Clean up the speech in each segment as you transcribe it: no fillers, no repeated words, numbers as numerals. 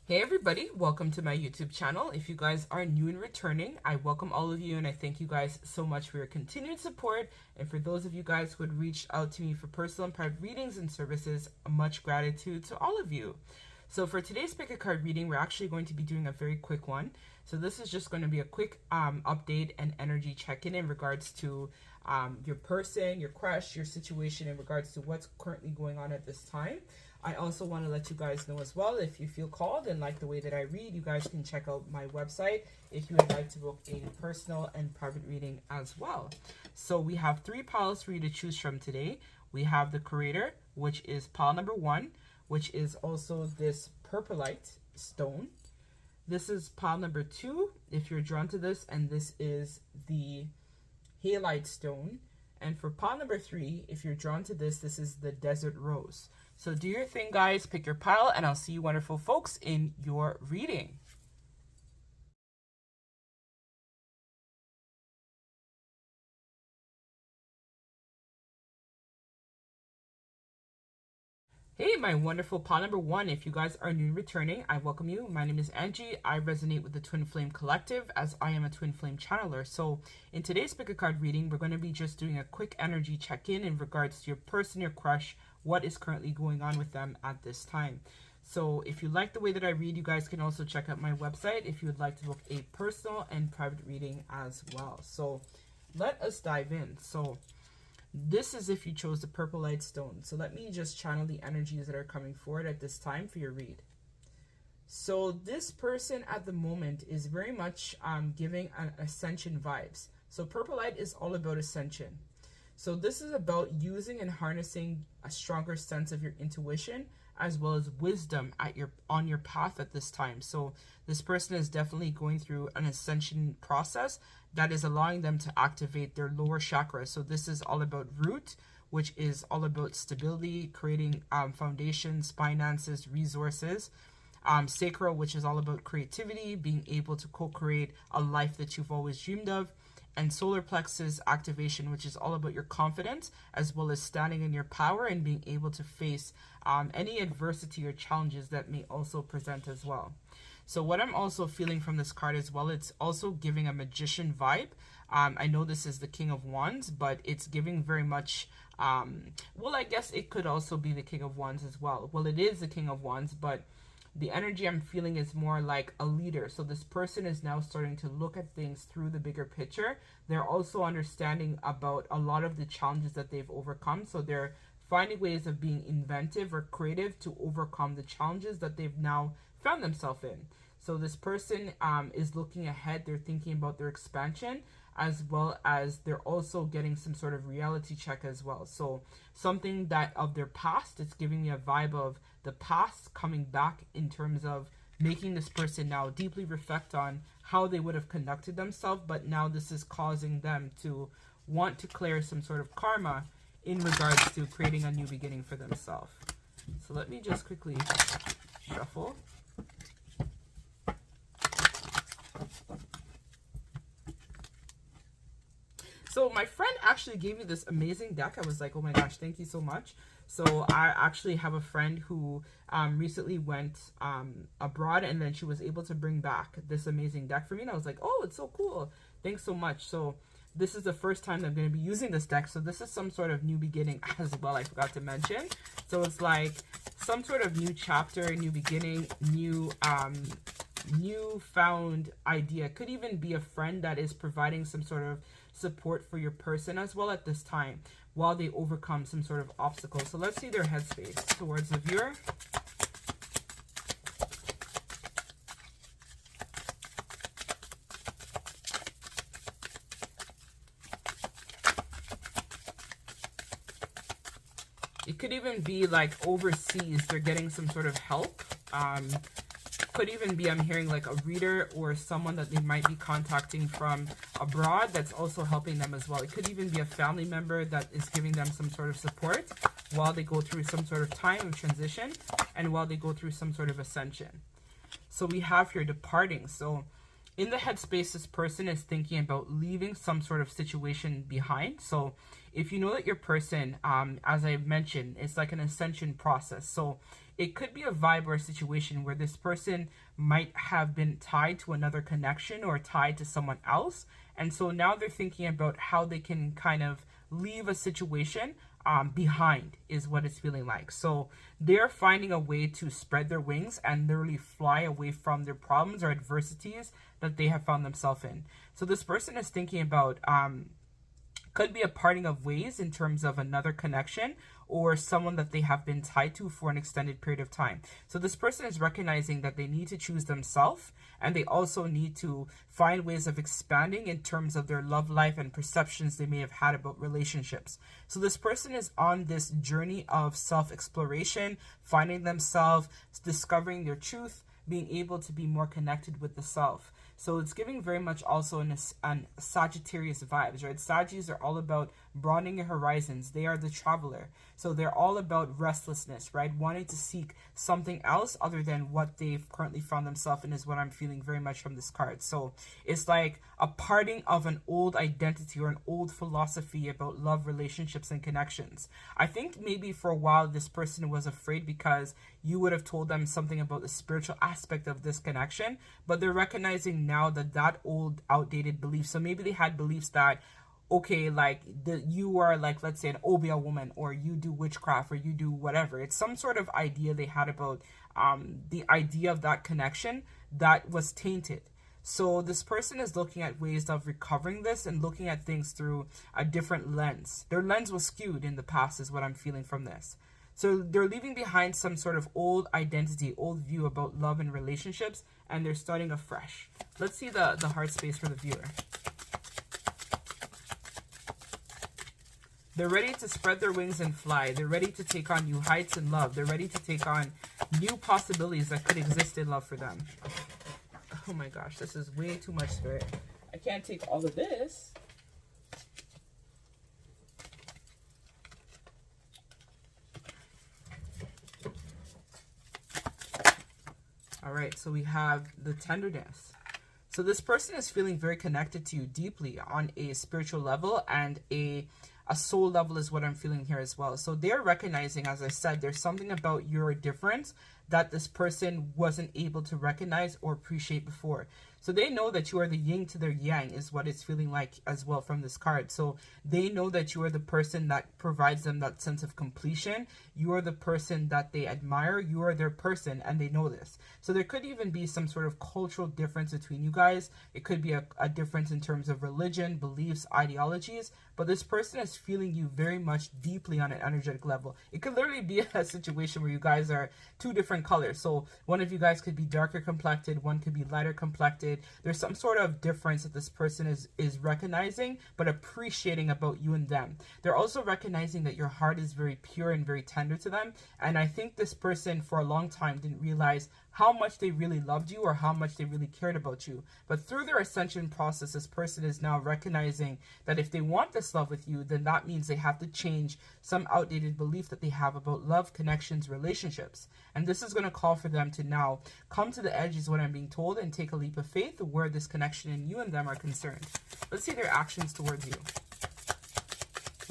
Hey everybody, welcome to my YouTube channel. If you guys are new and returning, I welcome all of you and I thank you guys so much for your continued support. And for those of you guys who had reached out to me for personal and private readings and services, much gratitude to all of you. So for today's pick a card reading, we're actually going to be doing a very quick one. So this is just going to be a quick update and energy check-in in regards to your person, your crush, your situation in regards to what's currently going on at this time. I also want to let you guys know as well, if you feel called and like the way that I read, you guys can check out my website if you would like to book a personal and private reading as well. So we have 3 piles for you to choose from today. We have the Creator, which is pile number 1, which is also this Purpurite stone. This is pile number 2, if you're drawn to this, and this is the Halite stone. And for pile number 3, if you're drawn to this, this is the Desert Rose. So do your thing, guys. Pick your pile, and I'll see you wonderful folks in your reading. Hey, my wonderful pile number 1. If you guys are new and returning, I welcome you. My name is Angie. I resonate with the Twin Flame Collective as I am a Twin Flame channeler. So in today's pick a card reading, we're going to be just doing a quick energy check-in in regards to your person, your crush, what is currently going on with them at this time. So if you like the way that I read, you guys can also check out my website if you would like to book a personal and private reading as well. So let us dive in. So this is if you chose the Purpurite stone. So let me just channel the energies that are coming forward at this time for your read. So this person at the moment is very much giving an ascension vibes. So Purpurite is all about ascension. So this is about using and harnessing a stronger sense of your intuition as well as wisdom on your path at this time. So this person is definitely going through an ascension process that is allowing them to activate their lower chakras. So this is all about root, which is all about stability, creating foundations, finances, resources. Sacral, which is all about creativity, being able to co-create a life that you've always dreamed of. And solar plexus activation, which is all about your confidence, as well as standing in your power and being able to face any adversity or challenges that may also present as well. So what I'm also feeling from this card as well, it's also giving a magician vibe. I know this is the King of Wands, but it's giving very much, well, I guess it could also be the King of Wands as well. Well, it is the King of Wands, but the energy I'm feeling is more like a leader. So this person is now starting to look at things through the bigger picture. They're also understanding about a lot of the challenges that they've overcome. So they're finding ways of being inventive or creative to overcome the challenges that they've now found themselves in. So this person is looking ahead. They're thinking about their expansion, as well as they're also getting some sort of reality check as well. So something that of their past, it's giving me a vibe of the past coming back in terms of making this person now deeply reflect on how they would have conducted themselves, but now this is causing them to want to clear some sort of karma in regards to creating a new beginning for themselves. So let me just quickly shuffle. So my friend actually gave me this amazing deck. I was like, oh my gosh, thank you so much. So I actually have a friend who recently went abroad, and then she was able to bring back this amazing deck for me. And I was like, oh, it's so cool. Thanks so much. So this is the first time that I'm going to be using this deck. So this is some sort of new beginning as well, I forgot to mention. So it's like some sort of new chapter, new beginning, new found idea. Could even be a friend that is providing some sort of support for your person as well at this time while they overcome some sort of obstacle. So let's see their headspace towards the viewer. It could even be like overseas, they're getting some sort of help. Could even be, I'm hearing like a reader or someone that they might be contacting from abroad that's also helping them as well. It could even be a family member that is giving them some sort of support while they go through some sort of time of transition and while they go through some sort of ascension. So we have here departing. So in the headspace, this person is thinking about leaving some sort of situation behind. So if you know that your person, as I mentioned, it's like an ascension process. So it could be a vibe or a situation where this person might have been tied to another connection or tied to someone else. And so now they're thinking about how they can kind of leave a situation behind, is what it's feeling like. So they're finding a way to spread their wings and literally fly away from their problems or adversities that they have found themselves in. So this person is thinking about could be a parting of ways in terms of another connection or someone that they have been tied to for an extended period of time. So this person is recognizing that they need to choose themselves, and they also need to find ways of expanding in terms of their love life and perceptions they may have had about relationships. So this person is on this journey of self-exploration, finding themselves, discovering their truth, being able to be more connected with the self. So it's giving very much also an Sagittarius vibes, right? Sagis are all about broadening your horizons. They are the traveler. So they're all about restlessness, right? Wanting to seek something else other than what they've currently found themselves in, is what I'm feeling very much from this card. So it's like a parting of an old identity or an old philosophy about love, relationships, and connections. I think maybe for a while this person was afraid because you would have told them something about the spiritual aspect of this connection, but they're recognizing now that that old outdated belief. So maybe they had beliefs that, okay, like you are like, let's say, an Obia woman, or you do witchcraft, or you do whatever. It's some sort of idea they had about the idea of that connection that was tainted. So this person is looking at ways of recovering this and looking at things through a different lens. Their lens was skewed in the past, is what I'm feeling from this. So they're leaving behind some sort of old identity, old view about love and relationships, and they're starting afresh. Let's see the heart space for the viewer. They're ready to spread their wings and fly. They're ready to take on new heights in love. They're ready to take on new possibilities that could exist in love for them. Oh my gosh, this is way too much, Spirit. I can't take all of this. All right, so we have the tenderness. So this person is feeling very connected to you deeply on a spiritual level, and a soul level is what I'm feeling here as well. So they're recognizing, as I said, there's something about your difference that this person wasn't able to recognize or appreciate before. So they know that you are the yin to their yang, is what it's feeling like as well from this card. So they know that you are the person that provides them that sense of completion. You are the person that they admire. You are their person, and they know this. So there could even be some sort of cultural difference between you guys. It could be a difference in terms of religion, beliefs, ideologies, but this person is feeling you very much deeply on an energetic level. It could literally be a situation where you guys are two different colors. So one of you guys could be darker complected, one could be lighter complected. There's some sort of difference that this person is recognizing but appreciating about you and them. They're also recognizing that your heart is very pure and very tender to them, and I think this person for a long time didn't realize how much they really loved you or how much they really cared about you. But through their ascension process, this person is now recognizing that if they want this love with you, then that means they have to change some outdated belief that they have about love, connections, relationships. And this is going to call for them to now come to the edge, is what I'm being told, and take a leap of faith where this connection in you and them are concerned. Let's see their actions towards you.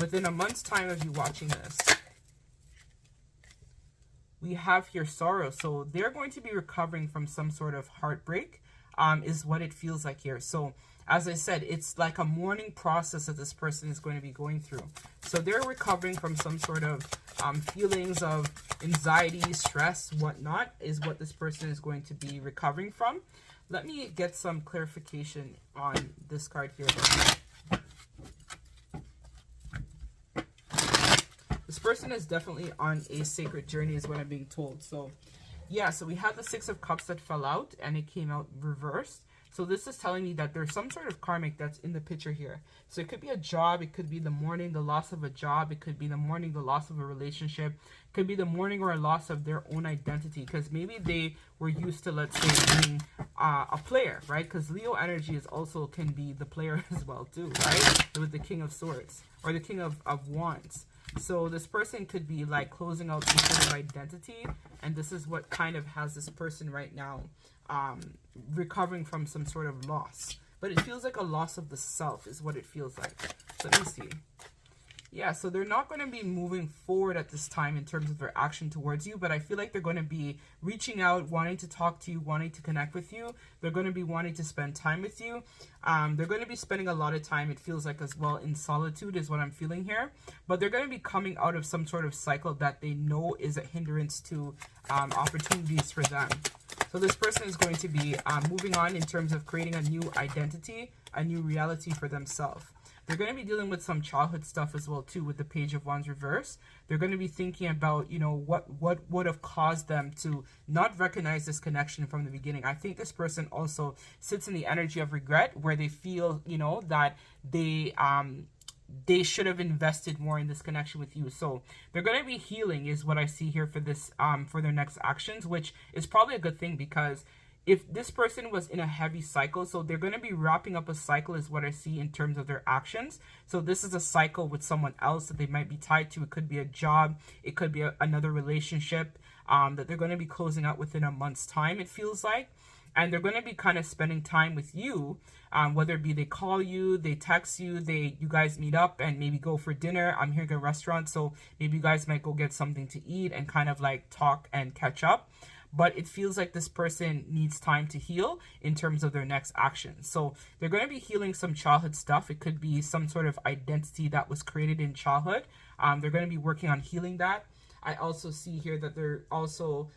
Within a month's time of you watching this, we have here sorrow. So they're going to be recovering from some sort of heartbreak, is what it feels like here. So as I said, it's like a mourning process that this person is going to be going through. So they're recovering from some sort of feelings of anxiety, stress, whatnot, is what this person is going to be recovering from. Let me get some clarification on this card here. This person is definitely on a sacred journey, is what I'm being told. So yeah, so we had the Six of Cups that fell out and it came out reversed. So this is telling me that there's some sort of karmic that's in the picture here. So it could be a job, it could be the mourning, the loss of a job, it could be the mourning, the loss of a relationship, it could be the mourning or a loss of their own identity, because maybe they were used to, let's say, being a player, right? Because Leo energy is also can be the player as well too, right? With the King of Swords or the King of Wands. So this person could be like closing out some sort of identity, and this is what kind of has this person right now recovering from some sort of loss. But it feels like a loss of the self is what it feels like. So let me see. Yeah, so they're not going to be moving forward at this time in terms of their action towards you, but I feel like they're going to be reaching out, wanting to talk to you, wanting to connect with you. They're going to be wanting to spend time with you. They're going to be spending a lot of time, it feels like, as well, in solitude is what I'm feeling here. But they're going to be coming out of some sort of cycle that they know is a hindrance to opportunities for them. So this person is going to be moving on in terms of creating a new identity, a new reality for themselves. They're going to be dealing with some childhood stuff as well, too, with the Page of Wands reverse. They're going to be thinking about, you know, what would have caused them to not recognize this connection from the beginning. I think this person also sits in the energy of regret, where they feel, you know, that they should have invested more in this connection with you. So they're going to be healing is what I see here for this, for their next actions, which is probably a good thing, because if this person was in a heavy cycle, so they're going to be wrapping up a cycle is what I see in terms of their actions. So this is a cycle with someone else that they might be tied to. It could be a job. It could be another relationship that they're going to be closing out within a month's time, it feels like. And they're going to be kind of spending time with you, whether it be they call you, they text you, you guys meet up and maybe go for dinner. I'm hearing a restaurant, so maybe you guys might go get something to eat and kind of like talk and catch up. But it feels like this person needs time to heal in terms of their next action. So they're going to be healing some childhood stuff. It could be some sort of identity that was created in childhood. They're going to be working on healing that. I also see here that they're also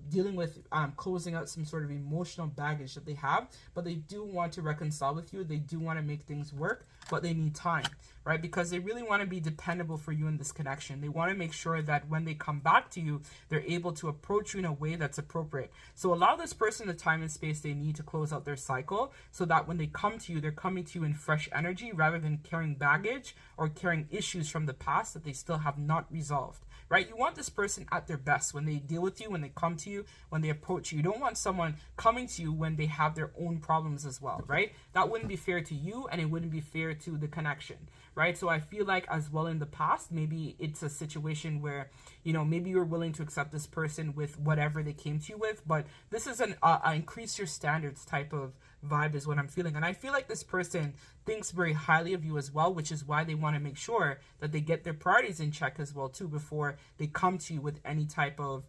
dealing with closing out some sort of emotional baggage that they have, but they do want to reconcile with you. They do want to make things work, but they need time, right? Because they really want to be dependable for you in this connection. They want to make sure that when they come back to you, they're able to approach you in a way that's appropriate. So allow this person the time and space they need to close out their cycle, so that when they come to you, they're coming to you in fresh energy rather than carrying baggage or carrying issues from the past that they still have not resolved. Right? You want this person at their best when they deal with you, when they come to you, when they approach you. You don't want someone coming to you when they have their own problems as well, right? That wouldn't be fair to you, and it wouldn't be fair to the connection, right? So I feel like as well in the past, maybe it's a situation where, you know, maybe you're willing to accept this person with whatever they came to you with, but this is an increase your standards type of vibe is what I'm feeling. And I feel like this person thinks very highly of you as well, which is why they want to make sure that they get their priorities in check as well too before they come to you with any type of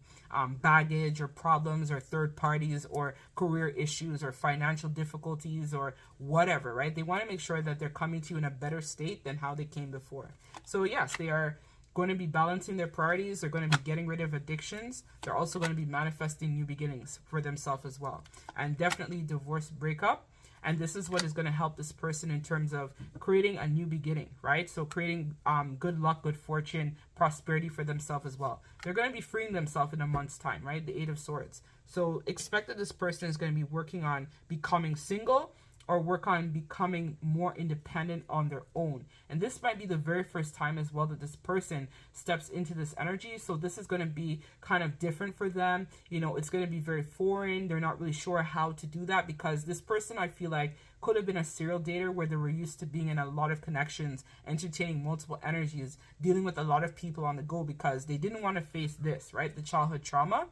baggage or problems or third parties or career issues or financial difficulties or whatever, right? They want to make sure that they're coming to you in a better state than how they came before. So yes, they are going to be balancing their priorities. They're going to be getting rid of addictions. They're also going to be manifesting new beginnings for themselves as well. And definitely divorce, breakup. And this is what is going to help this person in terms of creating a new beginning, right? So creating good luck, good fortune, prosperity for themselves as well. They're going to be freeing themselves in a month's time, right? The Eight of Swords. So expect that this person is going to be working on becoming single or work on becoming more independent on their own. And this might be the very first time as well that this person steps into this energy. So this is going to be kind of different for them. You know, it's going to be very foreign. They're not really sure how to do that, because this person, I feel like, could have been a serial dater where they were used to being in a lot of connections, entertaining multiple energies, dealing with a lot of people on the go, because they didn't want to face this, right? The childhood trauma.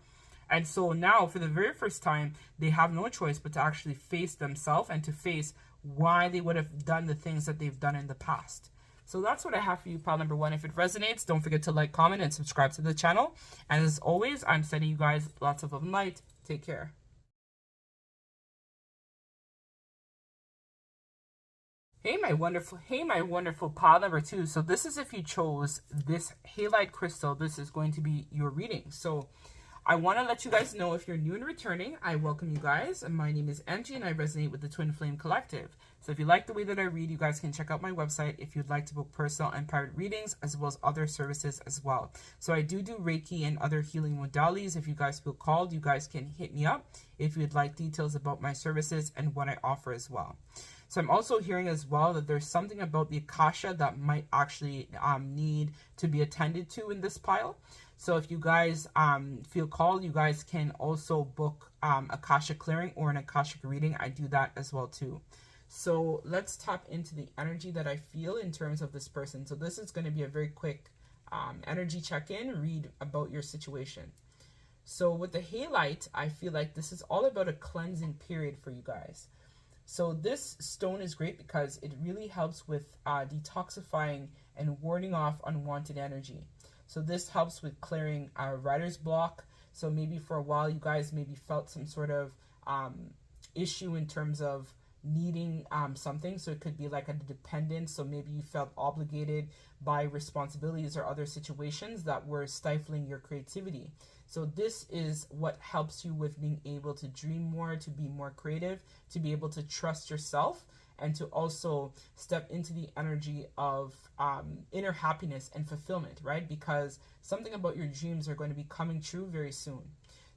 And so now, for the very first time, they have no choice but to actually face themselves and to face why they would have done the things that they've done in the past. So that's what I have for you, pile number one. If it resonates, don't forget to like, comment, and subscribe to the channel. And as always, I'm sending you guys lots of love and light. Take care. Hey my wonderful pile number two. So this is if you chose this Halite crystal, this is going to be your reading. So I want to let you guys know, if you're new and returning, I welcome you guys. My name is Angie and I resonate with the Twin Flame Collective. So if you like the way that I read, you guys can check out my website if you'd like to book personal and private readings, as well as other services as well. So I do Reiki and other healing modalities. If you guys feel called, you guys can hit me up if you'd like details about my services and what I offer as well. So I'm also hearing as well that there's something about the Akasha that might actually need to be attended to in this pile. So if you guys feel called, you guys can also book Akasha clearing or an Akashic reading. I do that as well too. So let's tap into the energy that I feel in terms of this person. So this is going to be a very quick energy check-in, read about your situation. So with the halite, I feel like this is all about a cleansing period for you guys. So this stone is great because it really helps with detoxifying and warding off unwanted energy. So this helps with clearing writer's block. So maybe for a while you guys maybe felt some sort of issue in terms of needing something. So it could be like a dependence. So maybe you felt obligated by responsibilities or other situations that were stifling your creativity. So this is what helps you with being able to dream more, to be more creative, to be able to trust yourself, and to also step into the energy of inner happiness and fulfillment, right? Because something about your dreams are going to be coming true very soon.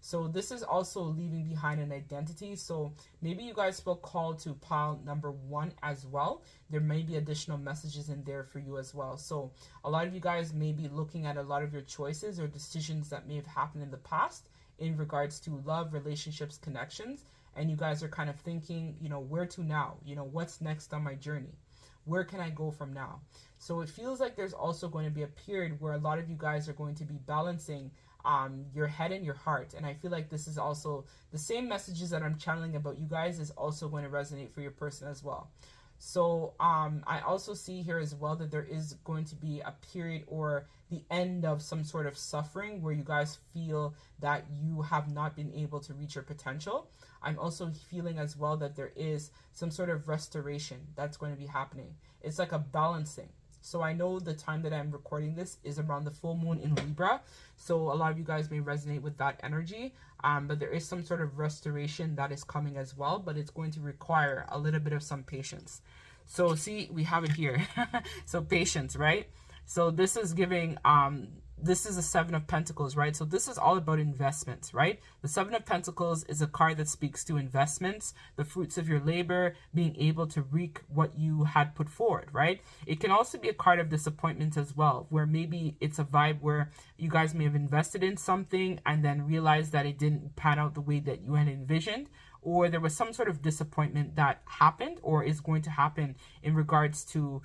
So this is also leaving behind an identity. So maybe you guys feel called to pile number 1 as well. There may be additional messages in there for you as well. So a lot of you guys may be looking at a lot of your choices or decisions that may have happened in the past in regards to love, relationships, connections. And you guys are kind of thinking, you know, where to now? You know, what's next on my journey? Where can I go from now? So it feels like there's also going to be a period where a lot of you guys are going to be balancing your head and your heart. And I feel like this is also the same messages that I'm channeling about you guys is also going to resonate for your person as well. So I also see here as well that there is going to be a period or the end of some sort of suffering where you guys feel that you have not been able to reach your potential. I'm also feeling as well that there is some sort of restoration that's going to be happening. It's like a balancing. So I know the time that I'm recording this is around the full moon in Libra. So a lot of you guys may resonate with that energy. But there is some sort of restoration that is coming as well. But it's going to require a little bit of some patience. So see, we have it here. So patience, right? So this is giving, this is the 7 of Pentacles, right? So this is all about investments, right? The 7 of Pentacles is a card that speaks to investments, the fruits of your labor, being able to reap what you had put forward, right? It can also be a card of disappointment as well, where maybe it's a vibe where you guys may have invested in something and then realized that it didn't pan out the way that you had envisioned, or there was some sort of disappointment that happened or is going to happen in regards to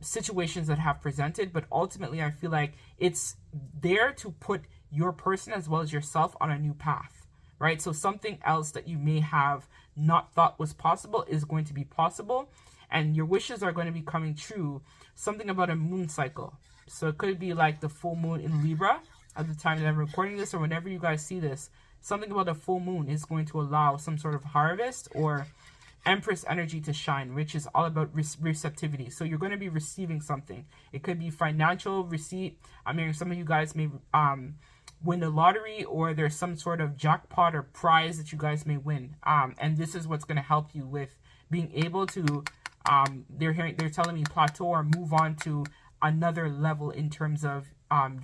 situations that have presented. But ultimately I feel like it's there to put your person as well as yourself on a new path, right? So something else that you may have not thought was possible is going to be possible, and your wishes are going to be coming true. Something about a moon cycle. So it could be like the full moon in Libra at the time that I'm recording this, or whenever you guys see this. Something about a full moon is going to allow some sort of harvest or Empress energy to shine, which is all about receptivity. So you're going to be receiving something. It could be financial receipt. I mean, some of you guys may win the lottery, or there's some sort of jackpot or prize that you guys may win. And this is what's going to help you with being able to, they're telling me plateau or move on to another level in terms of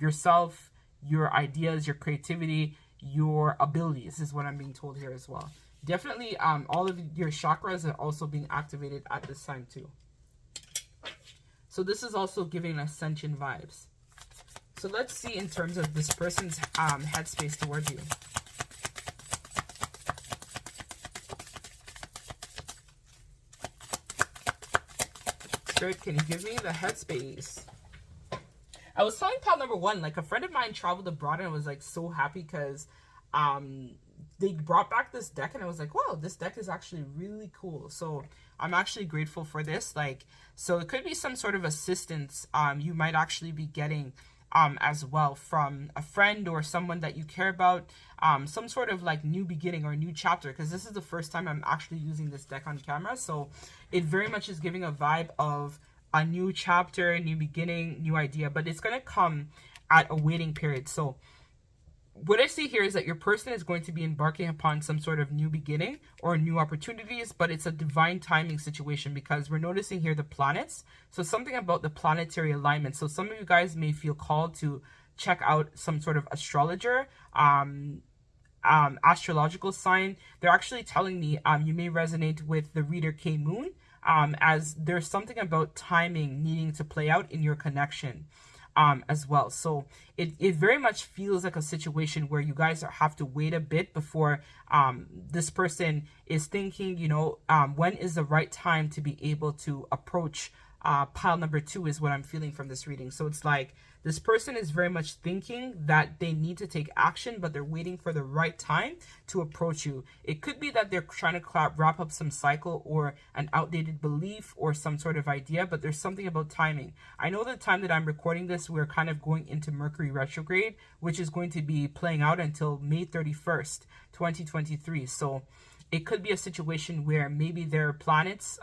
yourself, your ideas, your creativity, your abilities is what I'm being told here as well. Definitely all of your chakras are also being activated at this time too. So this is also giving ascension vibes. So let's see in terms of this person's headspace towards you. Spirit, can you give me the headspace? I was telling pal number 1, like a friend of mine traveled abroad and I was like so happy because they brought back this deck and I was like, wow, this deck is actually really cool. So I'm actually grateful for this. Like, so it could be some sort of assistance you might actually be getting as well from a friend or someone that you care about, some sort of like new beginning or new chapter, because this is the first time I'm actually using this deck on camera. So it very much is giving a vibe of a new chapter, new beginning, new idea, but it's going to come at a waiting period. So what I see here is that your person is going to be embarking upon some sort of new beginning or new opportunities, but it's a divine timing situation because we're noticing here the planets. So something about the planetary alignment. So some of you guys may feel called to check out some sort of astrologer, astrological sign. They're actually telling me you may resonate with the reader K Moon, as there's something about timing needing to play out in your connection. As well. So it very much feels like a situation where you guys have to wait a bit before this person is thinking, you know, when is the right time to be able to approach pile number 2 is what I'm feeling from this reading. So it's like this person is very much thinking that they need to take action, but they're waiting for the right time to approach you. It could be that they're trying to wrap up some cycle or an outdated belief or some sort of idea, but there's something about timing. I know the time that I'm recording this, we're kind of going into Mercury retrograde, which is going to be playing out until May 31st, 2023. So it could be a situation where maybe there are planets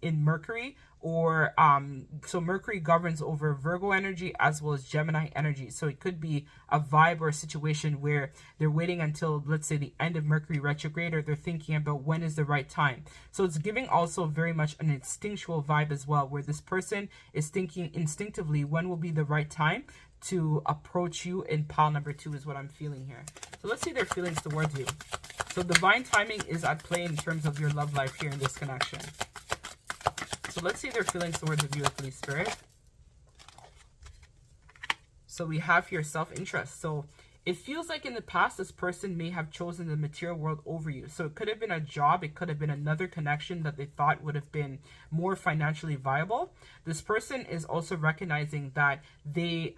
in Mercury, or so Mercury governs over Virgo energy as well as Gemini energy. So it could be a vibe or a situation where they're waiting until, let's say, the end of Mercury retrograde, or they're thinking about when is the right time. So it's giving also very much an instinctual vibe as well, where this person is thinking instinctively when will be the right time to approach you in pile number 2 is what I'm feeling here. So let's see their feelings towards you. So divine timing is at play in terms of your love life here in this connection. So let's see their feelings towards you, Holy Spirit. So we have here self-interest. So it feels like in the past, this person may have chosen the material world over you. So it could have been a job. It could have been another connection that they thought would have been more financially viable. This person is also recognizing that they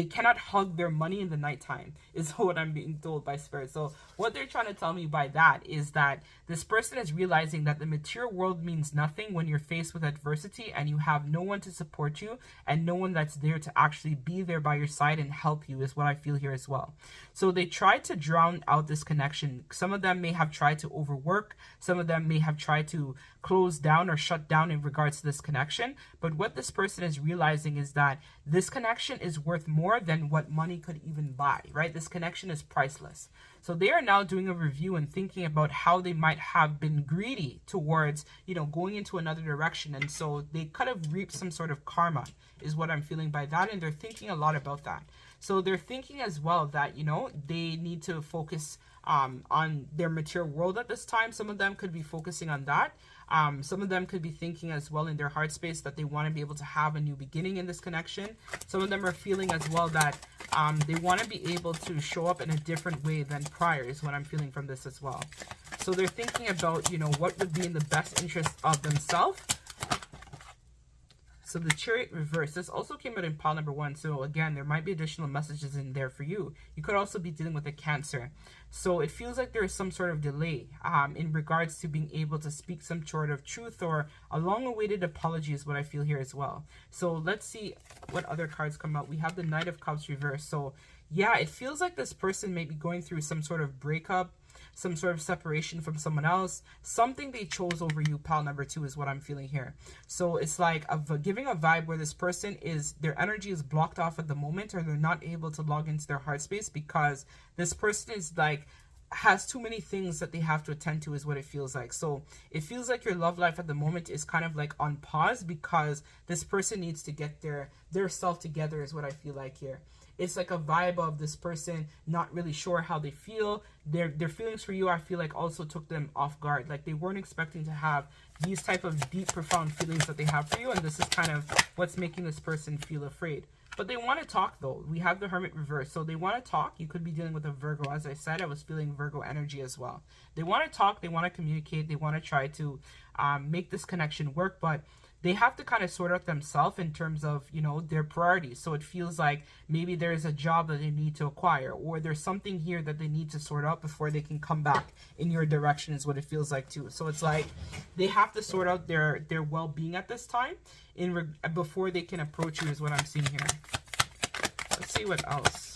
cannot hug their money in the nighttime, is what I'm being told by Spirit. So what they're trying to tell me by that is that this person is realizing that the material world means nothing when you're faced with adversity and you have no one to support you and no one that's there to actually be there by your side and help you, is what I feel here as well. So they tried to drown out this connection. Some of them may have tried to overwork. Some of them may have tried to close down or shut down in regards to this connection. But what this person is realizing is that this connection is worth more than what money could even buy, right? This connection is priceless. So they are now doing a review and thinking about how they might have been greedy towards, going into another direction. And so they could have reaped some sort of karma, is what I'm feeling by that. And they're thinking a lot about that. So they're thinking as well that, they need to focus on their material world at this time. Some of them could be focusing on that. Some of them could be thinking as well in their heart space that they want to be able to have a new beginning in this connection. Some of them are feeling as well that they want to be able to show up in a different way than prior, is what I'm feeling from this as well. So they're thinking about, what would be in the best interest of themselves. So the Chariot reverse, this also came out in pile number 1. So again, there might be additional messages in there for you. You could also be dealing with a Cancer. So it feels like there is some sort of delay in regards to being able to speak some sort of truth, or a long-awaited apology is what I feel here as well. So let's see what other cards come out. We have the Knight of Cups reverse. So yeah, it feels like this person may be going through some sort of breakup, some sort of separation from someone else. Something they chose over you, pile number 2, is what I'm feeling here. So it's like giving a vibe where this person is, their energy is blocked off at the moment, or they're not able to log into their heart space because this person is like, has too many things that they have to attend to, is what it feels like. So it feels like your love life at the moment is kind of like on pause because this person needs to get their self together, is what I feel like here. It's like a vibe of this person not really sure how they feel. Their feelings for you, I feel like, also took them off guard. Like they weren't expecting to have these type of deep, profound feelings that they have for you. And this is kind of what's making this person feel afraid. But they want to talk, though. We have the Hermit reverse. So they want to talk. You could be dealing with a Virgo. As I said, I was feeling Virgo energy as well. They want to talk. They want to communicate. They want to try to make this connection work. But they have to kind of sort out themselves in terms of, their priorities. So it feels like maybe there's a job that they need to acquire, or there's something here that they need to sort out before they can come back in your direction, is what it feels like too. So it's like they have to sort out their well-being at this time before they can approach you, is what I'm seeing here. Let's see what else.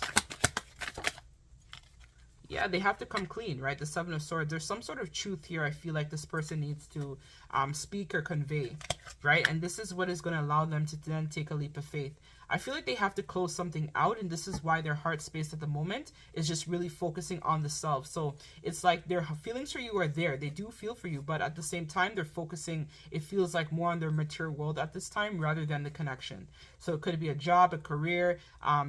Yeah, they have to come clean, right? The Seven of Swords. There's some sort of truth here I feel like this person needs to speak or convey, right? And this is what is going to allow them to then take a leap of faith. I feel like they have to close something out, and this is why their heart space at the moment is just really focusing on the self. So it's like their feelings for you are there. They do feel for you, but at the same time, they're focusing, it feels like, more on their material world at this time rather than the connection. So it could be a job, a career,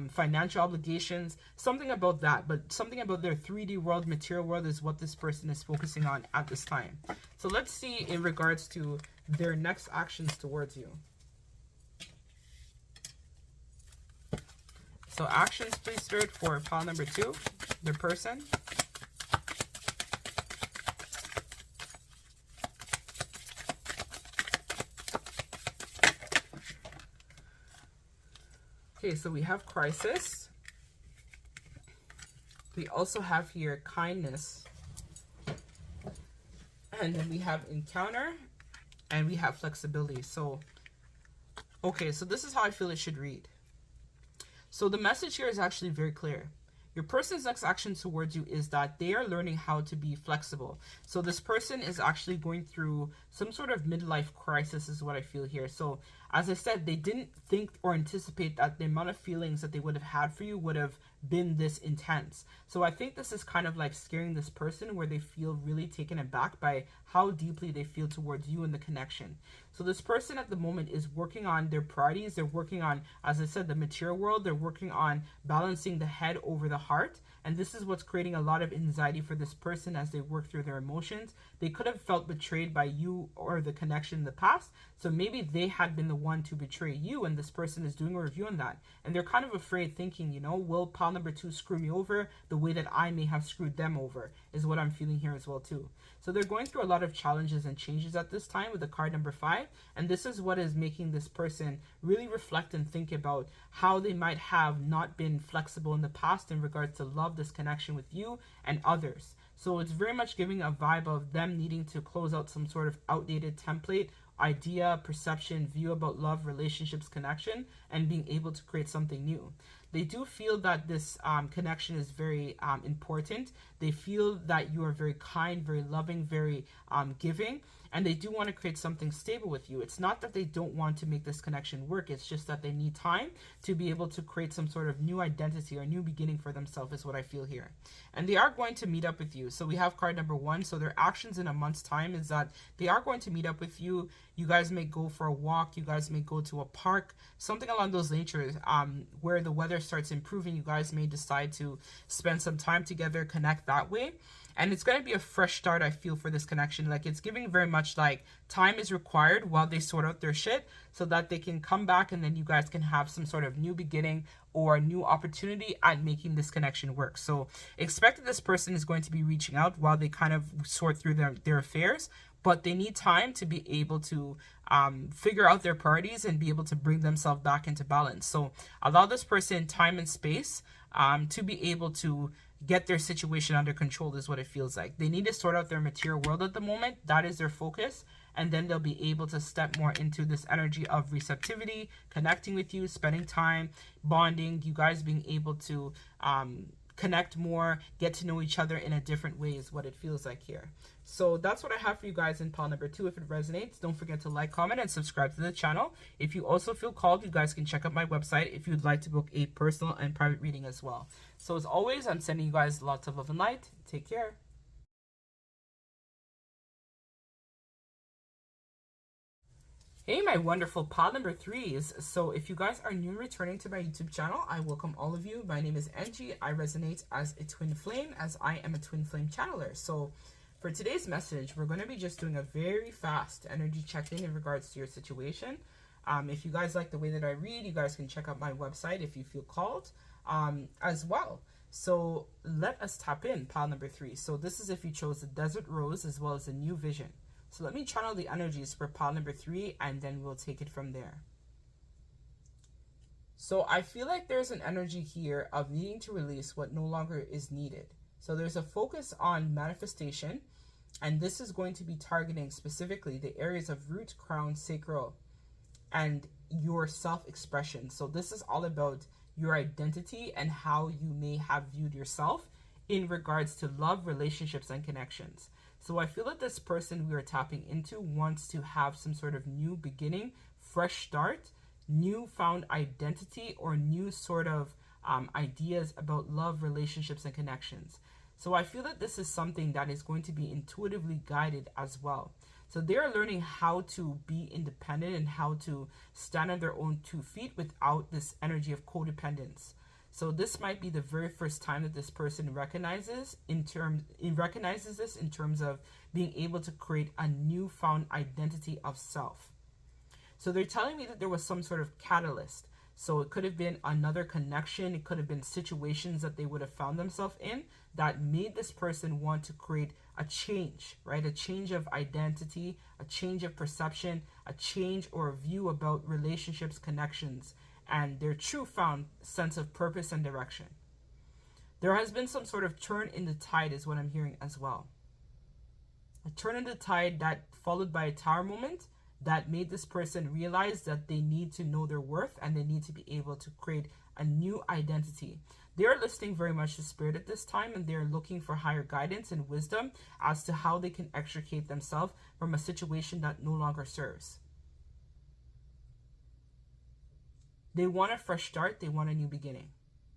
financial obligations, something about that. But something about their 3D world, material world, is what this person is focusing on at this time. So let's see in regards to their next actions towards you. So actions, please, Spirit, for pile number 2, their person. Okay, so we have crisis. We also have here kindness. And then we have encounter. And we have flexibility. So, okay, so this is how I feel it should read. So the message here is actually very clear. Your person's next action towards you is that they are learning how to be flexible. So this person is actually going through some sort of midlife crisis is what I feel here. So as I said, they didn't think or anticipate that the amount of feelings that they would have had for you would have been this intense. So I think this is kind of like scaring this person where they feel really taken aback by how deeply they feel towards you and the connection. So this person at the moment is working on their priorities. They're working on, as I said, the material world. They're working on balancing the head over the heart. And this is what's creating a lot of anxiety for this person as they work through their emotions. They could have felt betrayed by you or the connection in the past. So maybe they had been the one to betray you, and this person is doing a review on that. And they're kind of afraid, thinking, you know, will pile number 2 screw me over the way that I may have screwed them over, is what I'm feeling here as well too. So they're going through a lot of challenges and changes at this time with the card number 5. And this is what is making this person really reflect and think about how they might have not been flexible in the past in regards to love, this connection with you and others. So it's very much giving a vibe of them needing to close out some sort of outdated template, idea, perception, view about love, relationships, connection, and being able to create something new. They do feel that this connection is very important. They feel that you are very kind, very loving, very giving, and they do want to create something stable with you. It's not that they don't want to make this connection work. It's just that they need time to be able to create some sort of new identity or new beginning for themselves is what I feel here. And they are going to meet up with you. So we have card number 1. So their actions in a month's time is that they are going to meet up with you. You guys may go for a walk. You guys may go to a park, something along those natures where the weather starts improving. You guys may decide to spend some time together, connect that way. And it's going to be a fresh start, I feel, for this connection. Like, it's giving very much like time is required while they sort out their shit so that they can come back and then you guys can have some sort of new beginning or new opportunity at making this connection work. So expect that this person is going to be reaching out while they kind of sort through their affairs, but they need time to be able to figure out their priorities and be able to bring themselves back into balance. So allow this person time and space to be able to get their situation under control is what it feels like. They need to sort out their material world at the moment. That is their focus. And then they'll be able to step more into this energy of receptivity, connecting with you, spending time, bonding, you guys being able to connect more, get to know each other in a different way is what it feels like here. So that's what I have for you guys in pile number 2. If it resonates, don't forget to like, comment, and subscribe to the channel. If you also feel called, you guys can check out my website if you'd like to book a personal and private reading as well. So as always, I'm sending you guys lots of love and light. Take care. Hey, my wonderful pile number 3s. So if you guys are new and returning to my YouTube channel, I welcome all of you. My name is Angie. I resonate as a twin flame, as I am a twin flame channeler. So for today's message, we're going to be just doing a very fast energy check-in in regards to your situation. If you guys like the way that I read, you guys can check out my website if you feel called as well. So let us tap in pile number 3. So this is if you chose the Desert Rose as well as the New Vision. So let me channel the energies for pile number 3 and then we'll take it from there. So I feel like there's an energy here of needing to release what no longer is needed. So there's a focus on manifestation, and this is going to be targeting specifically the areas of root, crown, sacral, and your self-expression. So this is all about your identity and how you may have viewed yourself in regards to love, relationships, and connections. So I feel that this person we are tapping into wants to have some sort of new beginning, fresh start, newfound identity, or new sort of ideas about love, relationships, and connections. So I feel that this is something that is going to be intuitively guided as well. So they are learning how to be independent and how to stand on their own 2 feet without this energy of codependence. So this might be the very first time that this person recognizes this in terms of being able to create a newfound identity of self. So they're telling me that there was some sort of catalyst. So it could have been another connection. It could have been situations that they would have found themselves in that made this person want to create a change, right? A change of identity, a change of perception, a change or a view about relationships, connections, and their true found sense of purpose and direction. There has been some sort of turn in the tide is what I'm hearing as well. A turn in the tide that followed by a tower moment that made this person realize that they need to know their worth and they need to be able to create a new identity. They are listening very much to spirit at this time, and they're looking for higher guidance and wisdom as to how they can extricate themselves from a situation that no longer serves. They want a fresh start. They want a new beginning.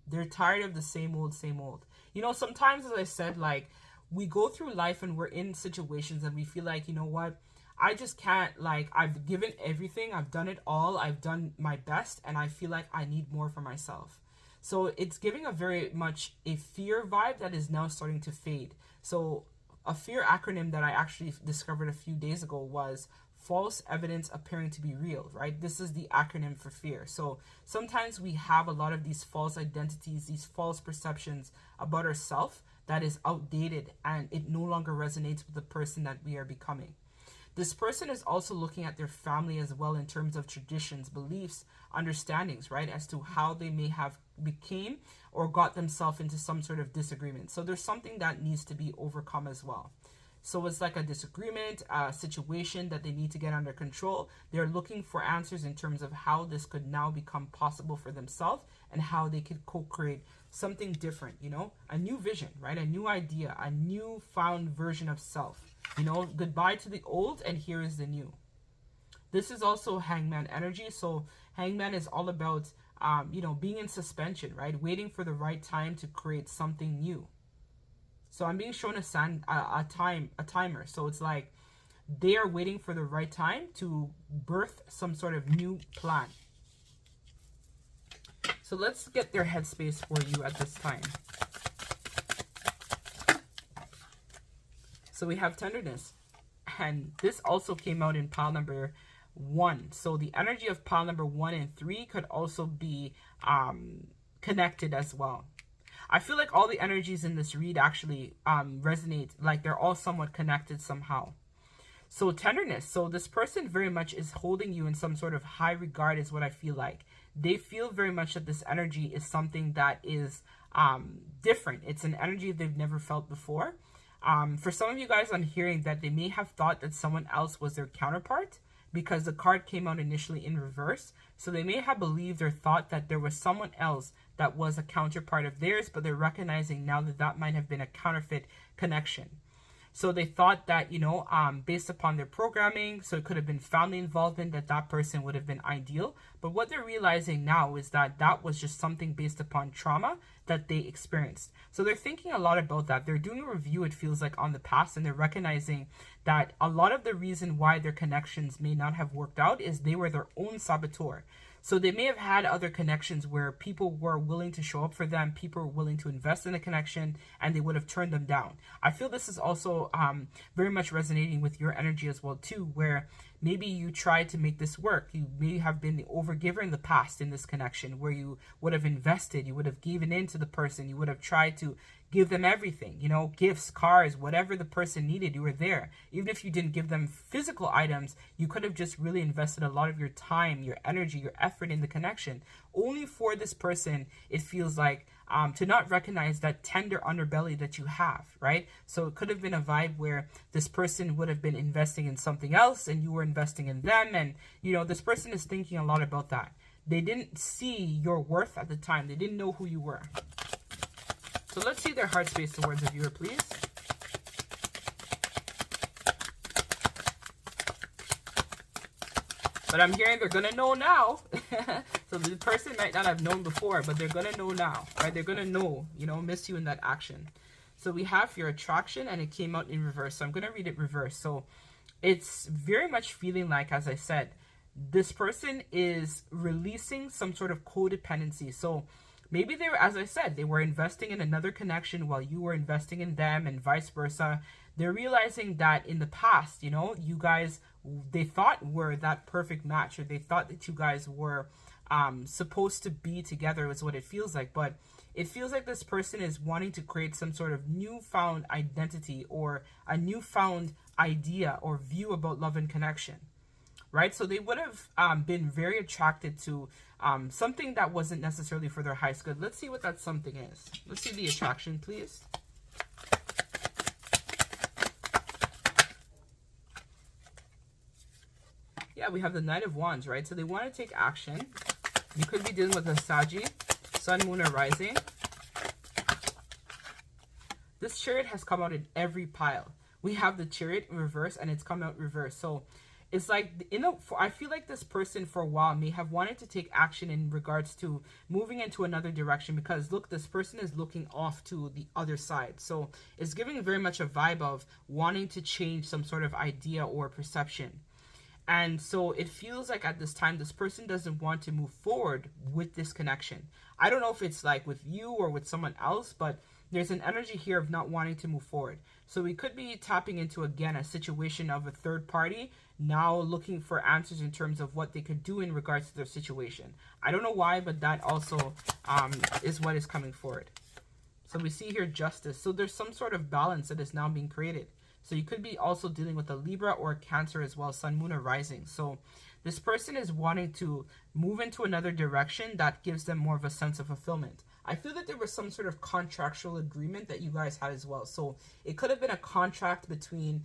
They're tired of the same old, same old. You know, sometimes, as I said, like, we go through life and we're in situations and we feel like, you know what, I just can't, like, I've given everything, I've done it all, I've done my best, and I feel like I need more for myself. So it's giving a very much a fear vibe that is now starting to fade. So a fear acronym that I actually discovered a few days ago was false evidence appearing to be real, right? This is the acronym for fear. So sometimes we have a lot of these false identities, these false perceptions about ourselves that is outdated, and it no longer resonates with the person that we are becoming. This person is also looking at their family as well in terms of traditions, beliefs, understandings, right? As to how they may have became or got themselves into some sort of disagreement. So there's something that needs to be overcome as well. So it's like a disagreement, a situation that they need to get under control. They're looking for answers in terms of how this could now become possible for themselves and how they could co-create something different, you know, a new vision, right? A new idea, a new found version of self. You know, goodbye to the old and here is the new. This is also Hangman energy. So Hangman is all about, you know, being in suspension, right? Waiting for the right time to create something new. So I'm being shown a timer. So it's like they are waiting for the right time to birth some sort of new plan. So let's get their headspace for you at this time. So we have tenderness. And this also came out in pile number 1. So the energy of pile number 1 and 3 could also be connected as well. I feel like all the energies in this read actually resonate, like they're all somewhat connected somehow. So tenderness. So this person very much is holding you in some sort of high regard is what I feel like. They feel very much that this energy is something that is different. It's an energy they've never felt before. For some of you guys, I'm hearing that they may have thought that someone else was their counterpart because the card came out initially in reverse. So they may have believed or thought that there was someone else that was a counterpart of theirs, but they're recognizing now that that might have been a counterfeit connection. So they thought that, you know, based upon their programming, so it could have been family involvement, that person would have been ideal. But what they're realizing now is that that was just something based upon trauma that they experienced. So they're thinking a lot about that. They're doing a review, it feels like, on the past, and they're recognizing that a lot of the reason why their connections may not have worked out is they were their own saboteur. So they may have had other connections where people were willing to show up for them, people were willing to invest in a connection, and they would have turned them down. I feel this is also very much resonating with your energy as well too, where maybe you tried to make this work. You may have been the overgiver in the past in this connection where you would have invested, you would have given in to the person, you would have tried to give them everything, you know, gifts, cars, whatever the person needed, you were there. Even if you didn't give them physical items, you could have just really invested a lot of your time, your energy, your effort in the connection. Only for this person, it feels like, to not recognize that tender underbelly that you have, right? So it could have been a vibe where this person would have been investing in something else and you were investing in them. And, you know, this person is thinking a lot about that. They didn't see your worth at the time. They didn't know who you were. So let's see their heart space towards the viewer, please. But I'm hearing they're going to know now. So the person might not have known before, but they're going to know now, right? They're going to know, you know, miss you in that action. So we have your attraction, and it came out in reverse. So I'm going to read it reverse. So it's very much feeling like, as I said, this person is releasing some sort of codependency. So maybe they were, as I said, they were investing in another connection while you were investing in them and vice versa. They're realizing that in the past, you know, you guys, they thought were that perfect match, or they thought that you guys were supposed to be together is what it feels like. But it feels like this person is wanting to create some sort of newfound identity or a newfound idea or view about love and connection. right? So they would have been very attracted to something that wasn't necessarily for their highest good. Let's see what that something is. Let's see the attraction, please. Yeah, we have the Knight of Wands, right? So they want to take action. You could be dealing with a Saggy, Sun, Moon, or Rising. This Chariot has come out in every pile. We have the Chariot in reverse, and it's come out reverse. So it's like, I feel like this person for a while may have wanted to take action in regards to moving into another direction, because look, this person is looking off to the other side. So it's giving very much a vibe of wanting to change some sort of idea or perception. And so it feels like at this time, this person doesn't want to move forward with this connection. I don't know if it's like with you or with someone else, but there's an energy here of not wanting to move forward. So we could be tapping into, again, a situation of a third party now looking for answers in terms of what they could do in regards to their situation. I don't know why, but that also is what is coming forward. So we see here justice. So there's some sort of balance that is now being created. So you could be also dealing with a Libra or a Cancer as well, Sun, Moon, or Rising. So this person is wanting to move into another direction that gives them more of a sense of fulfillment. I feel that there was some sort of contractual agreement that you guys had as well. So it could have been a contract between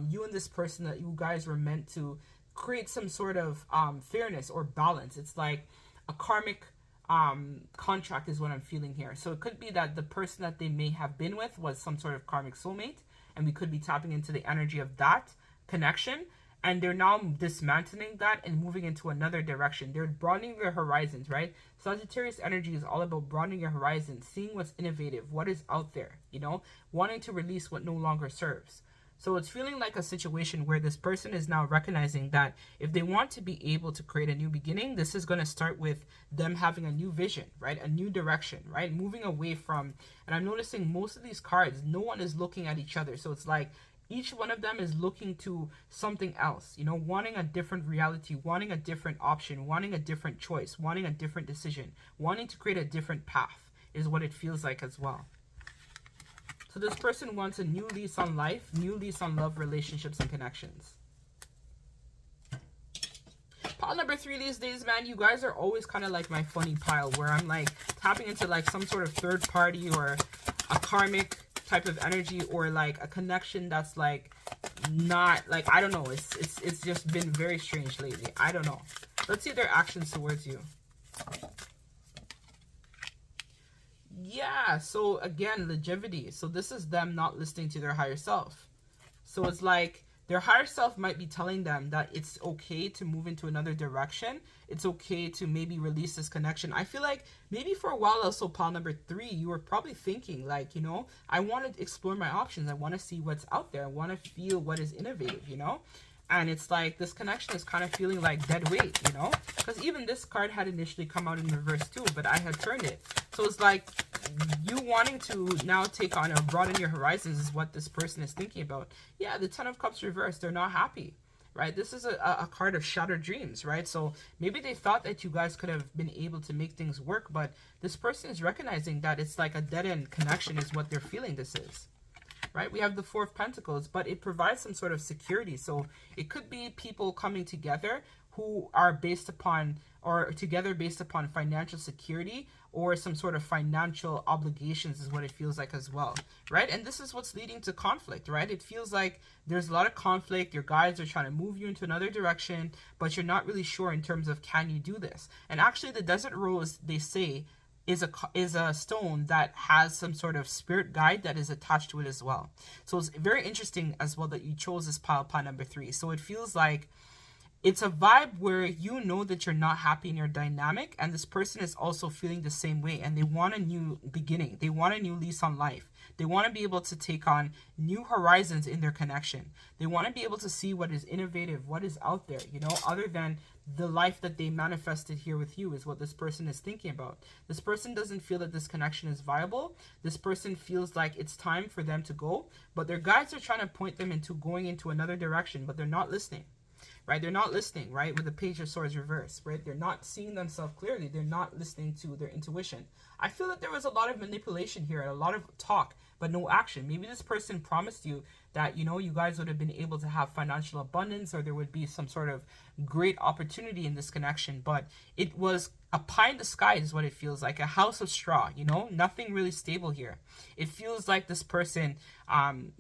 you and this person that you guys were meant to create some sort of fairness or balance. It's like a karmic contract is what I'm feeling here. So it could be that the person that they may have been with was some sort of karmic soulmate, and we could be tapping into the energy of that connection, and they're now dismantling that and moving into another direction. They're broadening their horizons, right? Sagittarius energy is all about broadening your horizons, seeing what's innovative, what is out there, you know, wanting to release what no longer serves. So it's feeling like a situation where this person is now recognizing that if they want to be able to create a new beginning, this is going to start with them having a new vision, right? A new direction, right? Moving away from, and I'm noticing most of these cards, no one is looking at each other. So it's like each one of them is looking to something else, you know, wanting a different reality, wanting a different option, wanting a different choice, wanting a different decision, wanting to create a different path is what it feels like as well. So this person wants a new lease on life, new lease on love, relationships, and connections. Pile number 3 these days, man, you guys are always kind of like my funny pile where I'm like tapping into like some sort of third party or a karmic type of energy, or like a connection that's like not like, I don't know, it's just been very strange lately. I don't know. Let's see their actions towards you. Yeah, so again, longevity. So this is them not listening to their higher self. So it's like their higher self might be telling them that it's okay to move into another direction. It's okay to maybe release this connection. I feel like maybe for a while also, pile number 3, you were probably thinking like, you know, I want to explore my options. I want to see what's out there. I want to feel what is innovative, you know? And it's like this connection is kind of feeling like dead weight, you know? Because even this card had initially come out in reverse too, but I had turned it. So it's like you wanting to now take on or broaden your horizons is what this person is thinking about. Yeah, the 10 of Cups reversed. They're not happy, right? This is a card of shattered dreams, right? So maybe they thought that you guys could have been able to make things work, but this person is recognizing that it's like a dead-end connection is what they're feeling this is. Right, we have the 4 of Pentacles, but it provides some sort of security. So it could be people coming together who are based upon, or together based upon financial security or some sort of financial obligations is what it feels like as well, right? And this is what's leading to conflict, right? It feels like there's a lot of conflict. Your guides are trying to move you into another direction, but you're not really sure in terms of, can you do this? And actually the Desert Rose, they say, is a stone that has some sort of spirit guide that is attached to it as well. So it's very interesting as well that you chose this pile number 3. So it feels like it's a vibe where you know that you're not happy in your dynamic, and this person is also feeling the same way, and they want a new beginning. They want a new lease on life. They want to be able to take on new horizons in their connection. They want to be able to see what is innovative, what is out there, you know, other than the life that they manifested here with you is what this person is thinking about. This person doesn't feel that this connection is viable. This person feels like it's time for them to go, but their guides are trying to point them into going into another direction, but they're not listening, right? They're not listening, right? With the Page of Swords reversed, right? They're not seeing themselves clearly. They're not listening to their intuition. I feel that there was a lot of manipulation here and a lot of talk, but no action. Maybe this person promised you that, you know, you guys would have been able to have financial abundance, or there would be some sort of great opportunity in this connection, but it was a pie in the sky is what it feels like, a house of straw, you know, nothing really stable here. It feels like this person,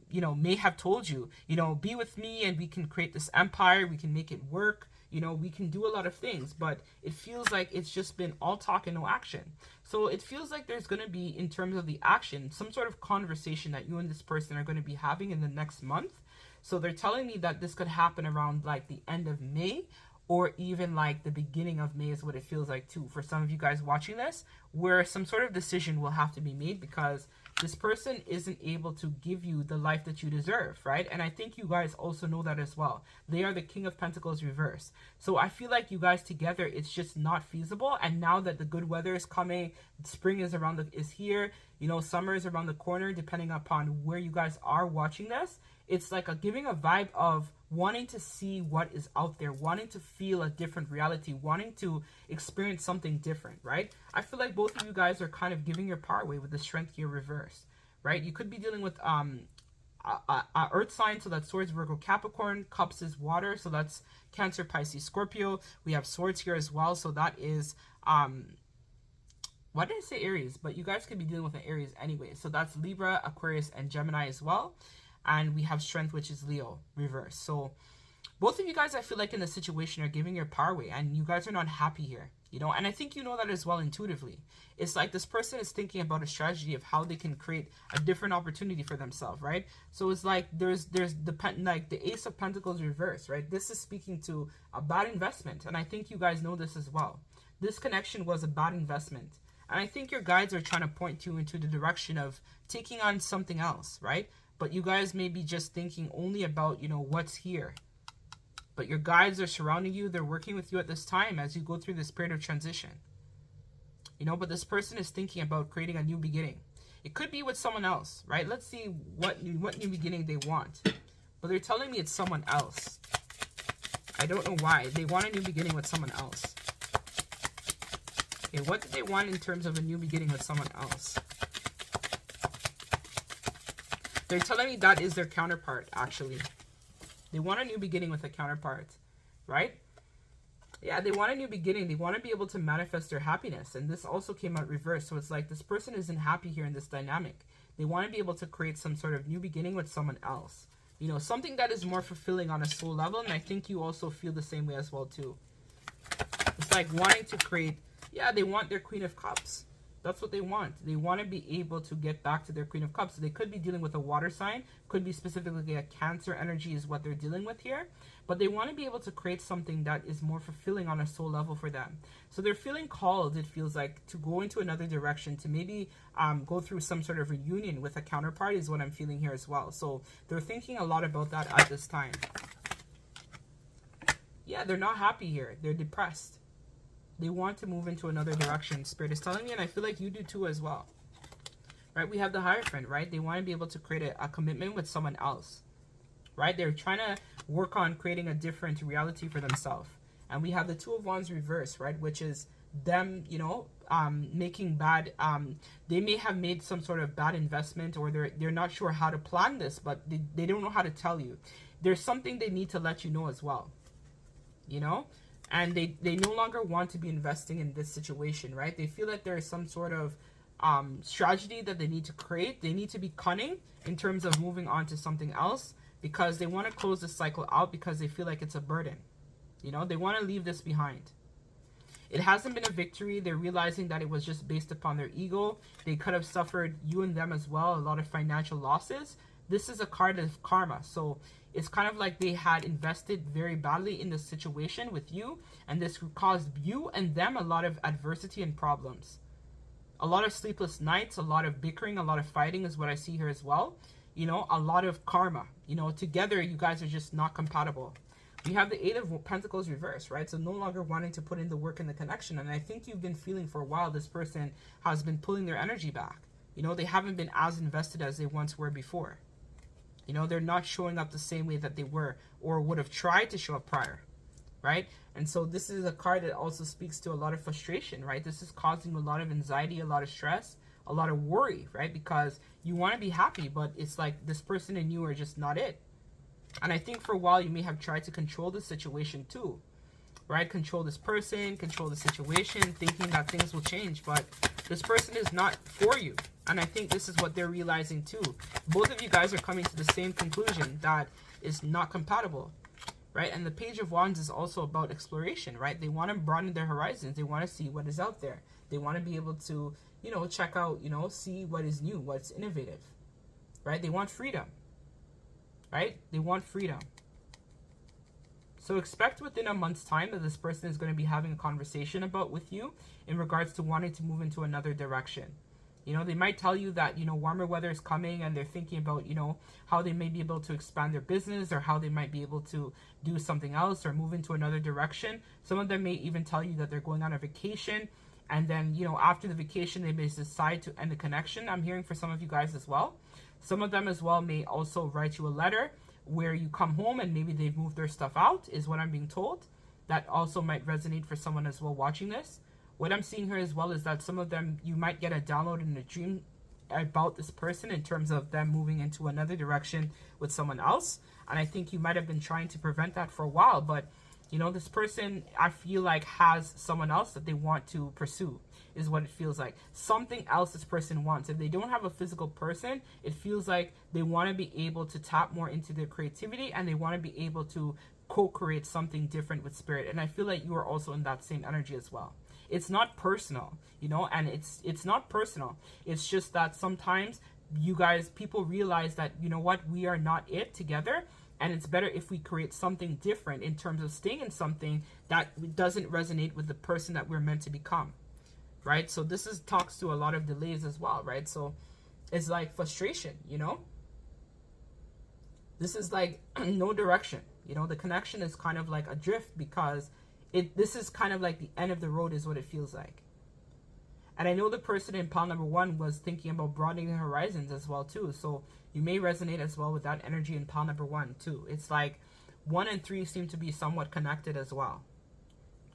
you know, may have told you, you know, be with me and we can create this empire, we can make it work, you know, we can do a lot of things, but it feels like it's just been all talk and no action. So it feels like there's going to be, in terms of the action, some sort of conversation that you and this person are going to be having in the next month. So they're telling me that this could happen around like the end of May, or even like the beginning of May is what it feels like too for some of you guys watching this, where some sort of decision will have to be made because this person isn't able to give you the life that you deserve, right? And I think you guys also know that as well. They are the King of Pentacles reverse. So I feel like you guys together, it's just not feasible. And now that the good weather is coming, spring is is here, you know, summer is around the corner, depending upon where you guys are watching this, it's like giving a vibe of wanting to see what is out there, wanting to feel a different reality, wanting to experience something different, right? I feel like both of you guys are kind of giving your power away with the Strength here reverse, right? You could be dealing with earth sign, so that's Swords, Virgo, Capricorn. Cups is water, so that's Cancer, Pisces, Scorpio. We have Swords here as well, so that is why did I say Aries? But you guys could be dealing with an Aries anyway, so that's Libra, Aquarius, and Gemini as well. And we have Strength, which is Leo reverse. So both of you guys, I feel like in the situation, are giving your power away, and you guys are not happy here, you know. And I think you know that as well intuitively. It's like this person is thinking about a strategy of how they can create a different opportunity for themselves, right? So it's like there's like the Ace of Pentacles reverse, right? This is speaking to a bad investment, and I think you guys know this as well. This connection was a bad investment, and I think your guides are trying to point you into the direction of taking on something else, right? But you guys may be just thinking only about, you know, what's here. But your guides are surrounding you. They're working with you at this time as you go through this period of transition. You know, but this person is thinking about creating a new beginning. It could be with someone else, right? Let's see what new beginning they want. But they're telling me it's someone else. I don't know why. They want a new beginning with someone else. Okay, what do they want in terms of a new beginning with someone else? They're telling me that is their counterpart, actually. They want a new beginning with a counterpart, right? Yeah, they want a new beginning. They want to be able to manifest their happiness. And this also came out reversed. So it's like this person isn't happy here in this dynamic. They want to be able to create some sort of new beginning with someone else. You know, something that is more fulfilling on a soul level. And I think you also feel the same way as well, too. It's like wanting to create, yeah, they want their Queen of Cups. That's what they want. They want to be able to get back to their Queen of Cups. So they could be dealing with a water sign. Could be specifically a Cancer energy is what they're dealing with here. But they want to be able to create something that is more fulfilling on a soul level for them. So they're feeling called, it feels like, to go into another direction. To maybe go through some sort of reunion with a counterpart is what I'm feeling here as well. So they're thinking a lot about that at this time. Yeah, they're not happy here. They're depressed. They want to move into another direction, Spirit is telling me, and I feel like you do too as well. Right? We have the Hierophant, right? They want to be able to create a commitment with someone else. Right? They're trying to work on creating a different reality for themselves. And we have the Two of Wands reverse, right? Which is them, you know, making bad, they may have made some sort of bad investment, or they're not sure how to plan this, but they don't know how to tell you. There's something they need to let you know as well. You know? And they no longer want to be investing in this situation, right? They feel like there is some sort of strategy that they need to create. They need to be cunning in terms of moving on to something else, because they want to close this cycle out, because they feel like it's a burden. You know, they want to leave this behind. It hasn't been a victory. They're realizing that it was just based upon their ego. They could have suffered, you and them as well, a lot of financial losses. This is a card of karma. So it's kind of like they had invested very badly in this situation with you, and this caused you and them a lot of adversity and problems. A lot of sleepless nights, a lot of bickering, a lot of fighting is what I see here as well. You know, a lot of karma. You know, together you guys are just not compatible. We have the Eight of Pentacles reverse, right? So no longer wanting to put in the work in the connection. And I think you've been feeling for a while this person has been pulling their energy back. You know, they haven't been as invested as they once were before. You know, they're not showing up the same way that they were or would have tried to show up prior, right? And so this is a card that also speaks to a lot of frustration, right? This is causing a lot of anxiety, a lot of stress, a lot of worry, right? Because you want to be happy, but it's like this person and you are just not it. And I think for a while you may have tried to control the situation too, right? Control this person, control the situation, thinking that things will change, but this person is not for you. And I think this is what they're realizing too. Both of you guys are coming to the same conclusion, that is not compatible, right? And the Page of Wands is also about exploration, right? They want to broaden their horizons. They want to see what is out there. They want to be able to, you know, check out, you know, see what is new, what's innovative, right? They want freedom, right? They want freedom. So expect within a month's time that this person is going to be having a conversation about with you in regards to wanting to move into another direction. You know, they might tell you that, you know, warmer weather is coming and they're thinking about, you know, how they may be able to expand their business or how they might be able to do something else or move into another direction. Some of them may even tell you that they're going on a vacation, and then, you know, after the vacation, they may decide to end the connection. I'm hearing for some of you guys as well. Some of them as well may also write you a letter where you come home and maybe they've moved their stuff out, is what I'm being told. That also might resonate for someone as well watching this. What I'm seeing here as well is that some of them, you might get a download in a dream about this person in terms of them moving into another direction with someone else. And I think you might have been trying to prevent that for a while, but you know, this person, I feel like, has someone else that they want to pursue, is what it feels like. Something else this person wants. If they don't have a physical person, it feels like they want to be able to tap more into their creativity, and they want to be able to co-create something different with spirit. And I feel like you are also in that same energy as well. It's not personal, you know, and it's not personal. It's just that sometimes you guys, people realize that, you know what, we are not it together. And it's better if we create something different in terms of staying in something that doesn't resonate with the person that we're meant to become, right? So this talks to a lot of delays as well, right? So it's like frustration, you know? This is like no direction, you know? The connection is kind of like adrift because this is kind of like the end of the road is what it feels like. And I know the person in pile number 1 was thinking about broadening their horizons as well too. So you may resonate as well with that energy in pile number 1 too. It's like 1 and 3 seem to be somewhat connected as well.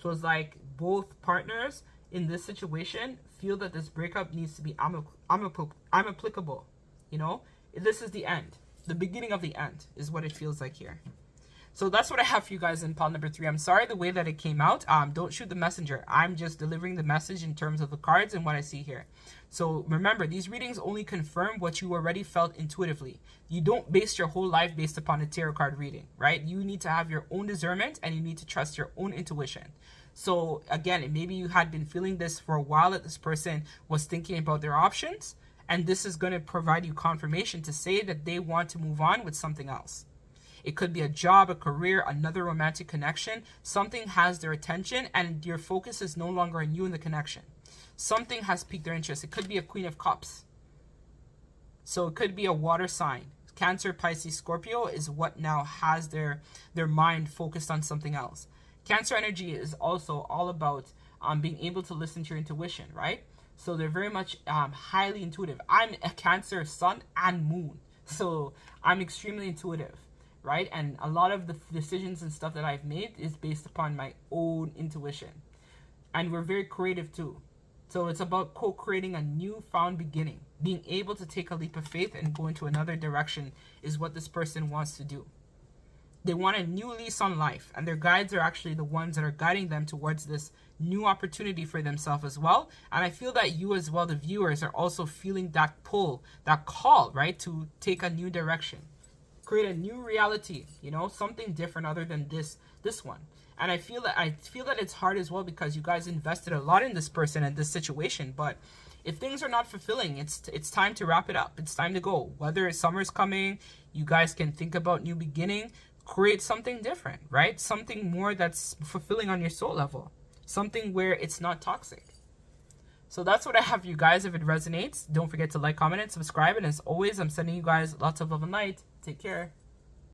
So it's like both partners in this situation feel that this breakup needs to be applicable. You know, this is the end. The beginning of the end is what it feels like here. So that's what I have for you guys in pile number 3. I'm sorry the way that it came out. Don't shoot the messenger. I'm just delivering the message in terms of the cards and what I see here. So remember, these readings only confirm what you already felt intuitively. You don't base your whole life based upon a tarot card reading, right? You need to have your own discernment and you need to trust your own intuition. So again, maybe you had been feeling this for a while, that this person was thinking about their options, and this is going to provide you confirmation to say that they want to move on with something else. It could be a job, a career, another romantic connection. Something has their attention and your focus is no longer on you and the connection. Something has piqued their interest. It could be a Queen of Cups. So it could be a water sign. Cancer, Pisces, Scorpio is what now has their mind focused on something else. Cancer energy is also all about being able to listen to your intuition, right? So they're very much highly intuitive. I'm a Cancer sun and moon. So I'm extremely intuitive. Right? And a lot of the decisions and stuff that I've made is based upon my own intuition. And we're very creative too. So it's about co-creating a newfound beginning. Being able to take a leap of faith and go into another direction is what this person wants to do. They want a new lease on life, and their guides are actually the ones that are guiding them towards this new opportunity for themselves as well. And I feel that you as well, the viewers, are also feeling that pull, that call, right, to take a new direction. Create a new reality, you know, something different other than this one. And I feel that it's hard as well because you guys invested a lot in this person and this situation. But if things are not fulfilling, it's time to wrap it up. It's time to go. Whether summer's coming, you guys can think about new beginning, create something different, right? Something more that's fulfilling on your soul level. Something where it's not toxic. So that's what I have for you guys. If it resonates, don't forget to like, comment, and subscribe. And as always, I'm sending you guys lots of love and light. Take care.